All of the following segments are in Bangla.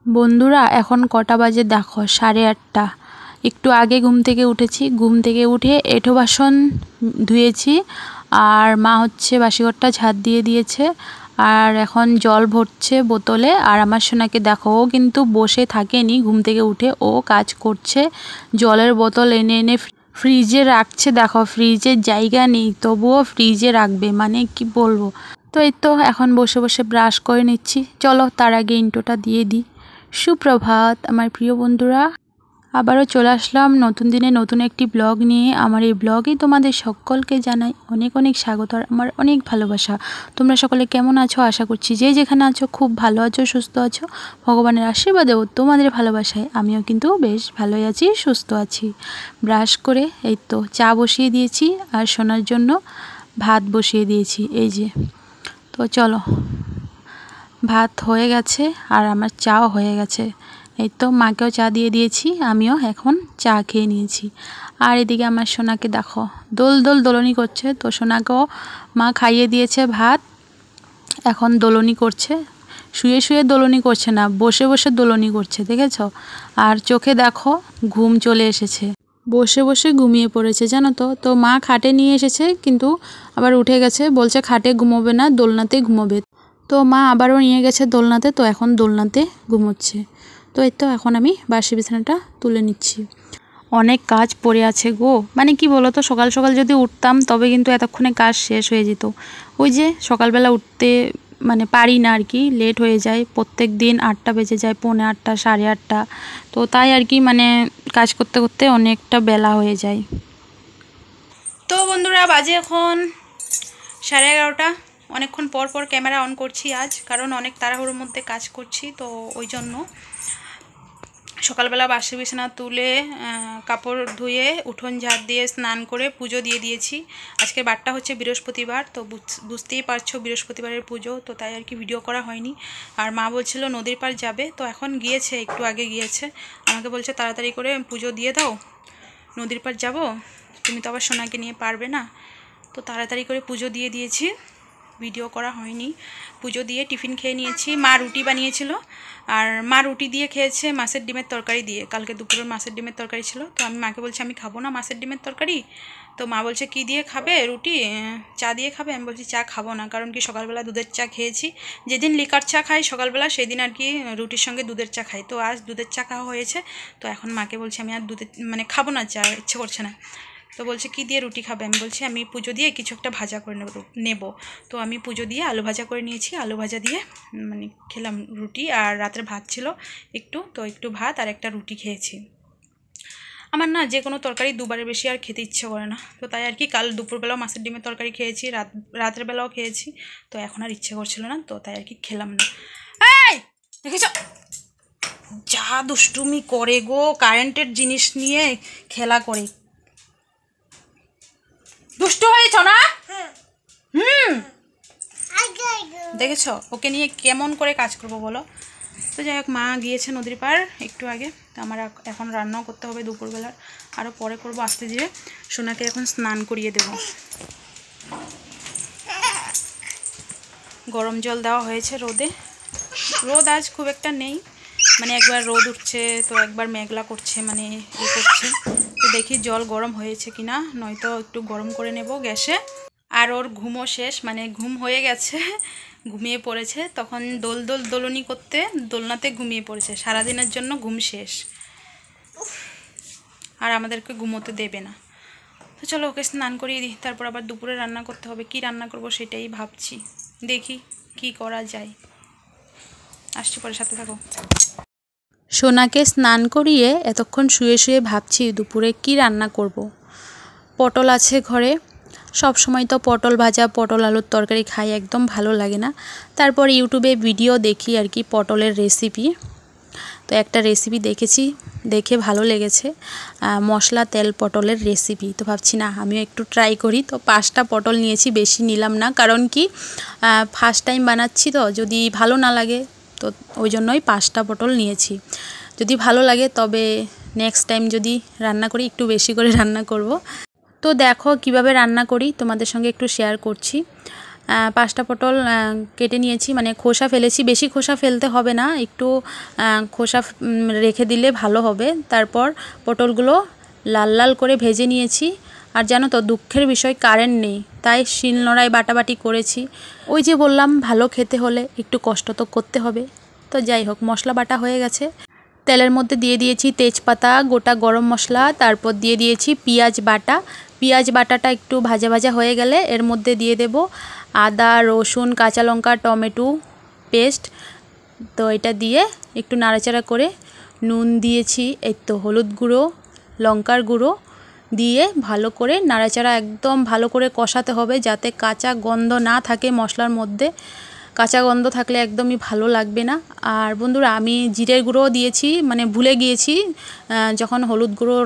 বন্ধুরা এখন কটা বাজে দেখো, 8:30। একটু আগে ঘুম থেকে উঠেছি। ঘুম থেকে উঠে এঁঠো বাসন ধুয়েছি, আর মা হচ্ছে বাসিঘরটা ঝাড় দিয়ে দিয়েছে। আর এখন জল ভরছে বোতলে। আর আমার সোনাকে দেখো, ও কিন্তু বসে থাকেনি, ঘুম থেকে উঠে ও কাজ করছে। জলের বোতল এনে এনে ফ্রিজে রাখছে। দেখো, ফ্রিজের জায়গা নেই, তবুও ফ্রিজে রাখবে, মানে কি বলবো। তো এই তো এখন বসে বসে ব্রাশ করে নিচ্ছি। চলো তার আগে ইন্ট্রোটা দিয়ে দিই। সুপ্রভাত আমার প্রিয় বন্ধুরা, আবারও চলে আসলাম নতুন দিনে নতুন একটি ব্লগ নিয়ে। আমার এই ব্লগে তোমাদের সকলকে জানাই অনেক অনেক স্বাগত আর আমার অনেক ভালোবাসা। তোমরা সকলে কেমন আছো? আশা করছি যে যেখানে আছো খুব ভালো আছো, সুস্থ আছো। ভগবানের আশীর্বাদেও তোমাদের ভালোবাসায় আমিও কিন্তু বেশ ভালোই আছি, সুস্থ আছি। ব্রাশ করে এই তো চা বসিয়ে দিয়েছি, আর সোনার জন্য ভাত বসিয়ে দিয়েছি। এই যে, তো চলো, ভাত হয়ে গেছে আর আমার চাও হয়ে গেছে। এই তো মাকেও চা দিয়ে দিয়েছি, আমিও এখন চা খেয়ে নিয়েছি। আর এদিকে আমার সোনাকে দেখো, দোল দোল দোলনি করছে। তো সোনাকেও মা খাইয়ে দিয়েছে ভাত, এখন দোলনি করছে। শুয়ে শুয়ে দোলনি করছে না, বসে বসে দোলনি করছে, দেখেছো? আর চোখে দেখো ঘুম চলে এসেছে, বসে বসে ঘুমিয়ে পড়েছে, জানো তো। তো মা খাটে নিয়ে এসেছে, কিন্তু আবার উঠে গেছে, বলছে খাটে ঘুমোবে না, দোলনাতে ঘুমোবে। তো মা আবারও নিয়ে গেছে দোলনাতে, তো এখন দোলনাতে ঘুমোচ্ছে। তো এই তো এখন আমি বাসি বিছানাটা তুলে নিচ্ছি। অনেক কাজ পড়ে আছে গো, মানে কি বলো তো, সকাল সকাল যদি উঠতাম তবে কিন্তু এতক্ষণে কাজ শেষ হয়ে যেত। ওই যে সকালবেলা উঠতে মানে পারি না আর কি, লেট হয়ে যায়। প্রত্যেক দিন 8টা বেজে যায়, 8:45, 8:30। তো তাই আর কি, মানে কাজ করতে করতে অনেকটা বেলা হয়ে যায়। তো বন্ধুরা বাজে এখন 11:30। অনেকক্ষণ পর পর ক্যামেরা অন করছি আজ, কারণ অনেক তাড়াহুড়োর মধ্যে কাজ করছি, তো ওই জন্য। সকালবেলা বাসি বিছানা তুলে কাপড় ধুয়ে উঠোন ঝাড় দিয়ে স্নান করে পুজো দিয়ে দিয়েছি। আজকের বারটা হচ্ছে বৃহস্পতিবার, তো বুঝতেই পারছো বৃহস্পতিবারের পুজো, তো তাই আর কি ভিডিও করা হয়নি। আর মা বলছিল নদীর পাড় যাবে, তো এখন গিয়েছে, একটু আগে গিয়েছে। আমাকে বলছে তাড়াতাড়ি করে পুজো দিয়ে দাও, নদীর পাড় যাবো, তুমি তো আবার সোনাকে নিয়ে পারবে না। তো তাড়াতাড়ি করে পুজো দিয়ে দিয়েছি, ভিডিও করা হয়নি। পুজো দিয়ে টিফিন খেয়ে নিয়েছি। মা রুটি বানিয়েছিল, আর মা রুটি দিয়ে খেয়েছে মাছের ডিমের তরকারি দিয়ে। কালকে দুপুরের মাছের ডিমের তরকারি ছিল, তো আমি মাকে বলছি আমি খাবো না মাছের ডিমের তরকারি। তো মা বলছে কি দিয়ে খাবে, রুটি চা দিয়ে খাবে? আমি বলছি চা খাবো না, কারণ কি সকালবেলা দুধের চা খেয়েছি। যেদিন লিকার চা খাই সকালবেলা, সেদিন আর কি রুটির সঙ্গে দুধের চা খাই। তো আজ দুধের চা খাওয়া হয়েছে, তো এখন মাকে বলছি আমি আর দুধের মানে খাবো না চা, ইচ্ছে করছে না। তো বলছে কি দিয়ে রুটি খাবে? আমি বলছি আমি পুজো দিয়ে কিছু একটা ভাজা করে নেব। তো আমি পুজো দিয়ে আলু ভাজা করে নিয়েছি, আলু ভাজা দিয়ে মানে খেলাম রুটি। আর রাতের ভাত ছিল একটু, তো একটু ভাত আর একটা রুটি খেয়েছি। আমার না যে কোনো তরকারি দুবারের বেশি আর খেতে ইচ্ছে করে না, তো তাই আর কি কাল দুপুরবেলাও মাছের ডিমের তরকারি খেয়েছি, রাতের বেলাও খেয়েছি। তো এখন আর ইচ্ছে করছিল না, তো তাই আর কি খেলাম না। এই দেখেছ যা দুষ্টুমি করে গো, কারেন্টের জিনিস নিয়ে খেলা করে। দুষ্টু হয়েছ না? দেখেছ ওকে নিয়ে কেমন করে কাজ করবো বলো। তো যাই হোক, মা গিয়েছে নদীর পাড় একটু আগে, তো আমার এখন রান্নাও করতে হবে দুপুরবেলার, আরও পরে করবো আস্তে ধীরে। সোনাকে এখন স্নান করিয়ে দেব। গরম জল দেওয়া হয়েছে রোদে। রোদ আজ খুব একটা নেই, মানে একবার রোদ উঠছে তো একবার মেঘলা করছে, মানে এ করছে। তো দেখি জল গরম হয়েছে কিনা, নয়তো একটু গরম করে নেব গ্যাসে। আর ওর ঘুমও শেষ, মানে ঘুম হয়ে গেছে, ঘুমিয়ে পড়েছে। তখন দোল দোল দোলনি করতে দোলনাতে ঘুমিয়ে পড়েছে, সারাদিনের জন্য ঘুম শেষ। আর আমাদেরকে ঘুমোতে দেবে না। তো চলো ওকে স্নান করিয়ে দিই, তারপর আবার দুপুরে রান্না করতে হবে। কি রান্না করব সেটাই ভাবছি, দেখি কি করা যায়। আসছি পরে, সাথে থাকো। সোনাকে স্নান করিয়ে এতক্ষণ শুয়ে শুয়ে ভাবছি দুপুরে কি রান্না করব। পটল আছে ঘরে, সব সময় তো পটল ভাজা পটল আলুর তরকারি খাই, একদম ভালো লাগে না। তারপর ইউটিউবে ভিডিও দেখি আর কি পটলের রেসিপি। তো একটা রেসিপি দেখেছি, দেখে ভালো লেগেছে, মশলা তেল পটলের রেসিপি। তো ভাবছি না আমিও একটু ট্রাই করি। তো 5টা পটল নিয়েছি, বেশি নিলাম না, কারণ কি ফার্স্ট টাইম বানাচ্ছি, তো যদি ভালো না লাগে তো ওই জন্যই 5টা পটল নিয়েছি। যদি ভালো লাগে তবে নেক্সট টাইম যদি রান্না করি একটু বেশি করে রান্না করব। তো দেখো কিভাবে রান্না করি তোমাদের সঙ্গে একটু শেয়ার করছি। 5টা পটল কেটে নিয়েছি, মানে খোসা ফেলেছি। বেশি খোসা ফেলতে হবে না, একটু খোসা রেখে দিলে ভালো হবে। তারপর পটলগুলো লাল লাল করে ভেজে নিয়েছি। আর জানো তো দুঃখের বিষয় কারেন্ট নেই, তাই শিলনোড়ায় বাটাবাটি করেছি। ওই যে বললাম ভালো খেতে হলে একটু কষ্ট তো করতে হবে। তো যাই হোক, মশলা বাটা হয়ে গেছে। তেলের মধ্যে দিয়ে দিয়েছি তেজপাতা, গোটা গরম মশলা, তারপর দিয়ে দিয়েছি পেঁয়াজ বাটা। পেঁয়াজ বাটাটা একটু ভাজা ভাজা হয়ে গেলে এর মধ্যে দিয়ে দেব আদা, রসুন, কাঁচা লঙ্কা, টমেটো পেস্ট। তো এটা দিয়ে একটু নাড়াচাড়া করে নুন দিয়েছি, এই তো হলুদ গুঁড়ো, লঙ্কার গুঁড়ো দিয়ে ভালো করে নাড়াচাড়া একদম ভালো করে কষাতে হবে, যাতে কাঁচা গন্ধ না থাকে মশলার মধ্যে। কাঁচা গন্ধ থাকলে একদমই ভালো লাগবে না। আর বন্ধুরা, আমি জিরের গুঁড়ো দিয়েছি, মানে ভুলে গিয়েছি, যখন হলুদ গুঁড়ো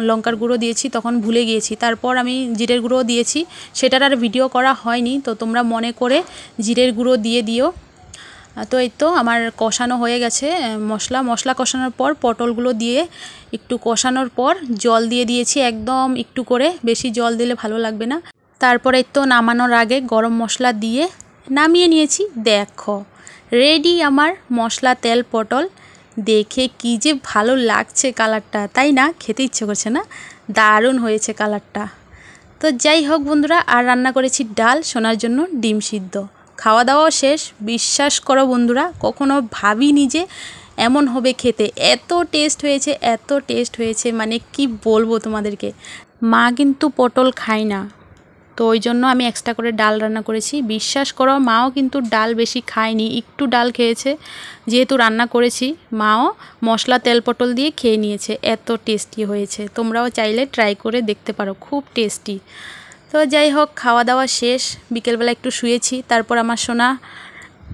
লঙ্কার গুঁড়ো দিয়েছি তখন ভুলে গিয়েছি। তারপর আমি জিরের গুঁড়ো দিয়েছি, সেটার আর ভিডিও করা হয়নি, তো তোমরা মনে করে জিরের গুঁড়ো দিয়ে দিও। তো এই তো আমার কষানো হয়ে গেছে মশলা কষানোর পর পটলগুলো দিয়ে একটু কষানোর পর জল দিয়ে দিয়েছি, একদম একটু করে, বেশি জল দিলে ভালো লাগবে না। তারপরে এই তো নামানোর আগে গরম মশলা দিয়ে নামিয়ে নিয়েছি। দেখো রেডি আমার মশলা তেল পটল। দেখে কি যে ভালো লাগছে কালারটা, তাই না? খেতে ইচ্ছে করছে না? দারুণ হয়েছে কালারটা। তো যাই হোক বন্ধুরা, আর রান্না করেছি ডাল, সোনার জন্য ডিম সিদ্ধ। খাওয়া দাওয়াও শেষ। বিশ্বাস করো বন্ধুরা, কখনো ভাবিনি যে এমন হবে খেতে। এত টেস্ট হয়েছে, এত টেস্ট হয়েছে, মানে কি বলবো তোমাদেরকে। মা কিন্তু পটল খায় না, তো ওই জন্য আমি এক্সট্রা করে ডাল রান্না করেছি। বিশ্বাস করো, মাও কিন্তু ডাল বেশি খায়নি, একটু ডাল খেয়েছে। যেহেতু রান্না করেছি, মাও মশলা তেল পটল দিয়ে খেয়ে নিয়েছে। এত টেস্টি হয়েছে, তোমরাও চাইলে ট্রাই করে দেখতে পারো, খুব টেস্টি। তো যাই হোক, খাওয়া দাওয়া শেষ, বিকেলবেলা একটু শুয়েছি। তারপর আমার সোনা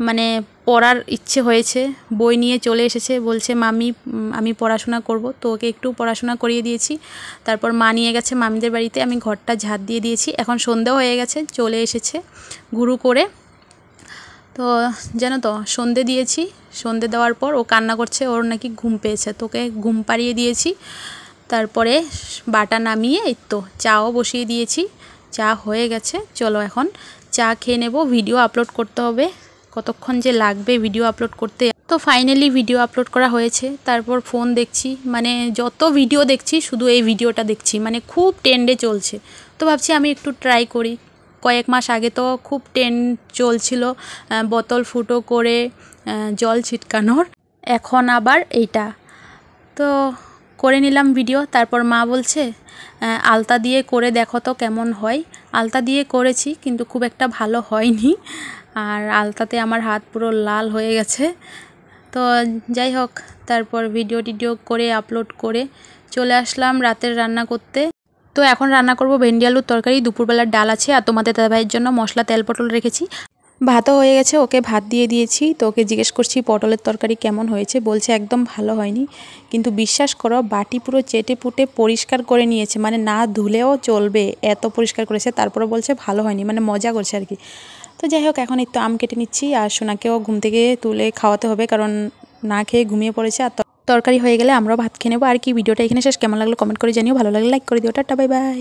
মানে পড়ার ইচ্ছে হয়েছে, বই নিয়ে চলে এসেছে, বলছে মামি আমি পড়াশোনা করব। তো ওকে একটু পড়াশোনা করিয়ে দিয়েছি। তারপর মা নিয়ে গেছে মামিদের বাড়িতে, আমি ঘরটা ঝাড় দিয়ে দিয়েছি। এখন সন্ধেও হয়ে গেছে, চলে এসেছে গুরু করে। তো জানো তো, সন্ধে দিয়েছি, সন্ধে দেওয়ার পর ও কান্না করছে, ওর নাকি ঘুম পেয়েছে, তোকে ঘুম পাড়িয়ে দিয়েছি। তারপরে বাটা নামিয়ে এই তো চাও বসিয়ে দিয়েছি। চা হয়ে গেছে, চলো এখন চা খেয়ে নেব। ভিডিও আপলোড করতে হবে, কতক্ষণ যে লাগবে ভিডিও আপলোড করতে। তো ফাইনালি ভিডিও আপলোড করা হয়েছে। তারপর ফোন দেখছি, মানে যত ভিডিও দেখছি শুধু এই ভিডিওটা দেখছি, মানে খুব ট্রেন্ডে চলছে। তো ভাবছি আমি একটু ট্রাই করি। কয়েক মাস আগে তো খুব ট্রেন্ড চলছিল বোতল ফুটো করে জল ছিটকানোর, এখন আবার এইটা। তো করে নিলাম ভিডিও। তারপর মা বলছে আলতা দিয়ে করে দেখো তো কেমন হয়। আলতা দিয়ে করেছি, কিন্তু খুব একটা ভালো হয়নি, আর আলতাতে আমার হাত পুরো লাল হয়ে গেছে। তো যাই হোক, তারপর ভিডিও টিডিও করে আপলোড করে চলে আসলাম রাতের রান্না করতে। তো এখন রান্না করব ভেন্ডি আলুর তরকারি। দুপুরবেলার ডাল আছে, আর তোমাদের দাদাভাইয়ের জন্য মশলা তেল পটল রেখেছি। ভাতও হয়ে গেছে, ওকে ভাত দিয়ে দিয়েছি। তো ওকে জিজ্ঞেস করছি পটলের তরকারি কেমন হয়েছে, বলছে একদম ভালো হয়নি। কিন্তু বিশ্বাস করো, বাটি পুরো চেটে পুটে পরিষ্কার করে নিয়েছে, মানে না ধুলেও চলবে, এত পরিষ্কার করেছে। তারপরে বলছে ভালো হয়নি, মানে মজা করছে আর কি। তো যাই হোক, এখন একটু আম কেটে নিচ্ছি, আর সোনাকেও ঘুম থেকে তুলে খাওয়াতে হবে, কারণ না খেয়ে ঘুমিয়ে পড়েছে। আর তরকারি হয়ে গেলে আমরাও ভাত খেয়ে নেবো। আর কি, ভিডিওটা এখানে শেষ। কেমন লাগলো কমেন্ট করে জানিও, ভালো লাগলে লাইক করে দিও। Tata, bye bye.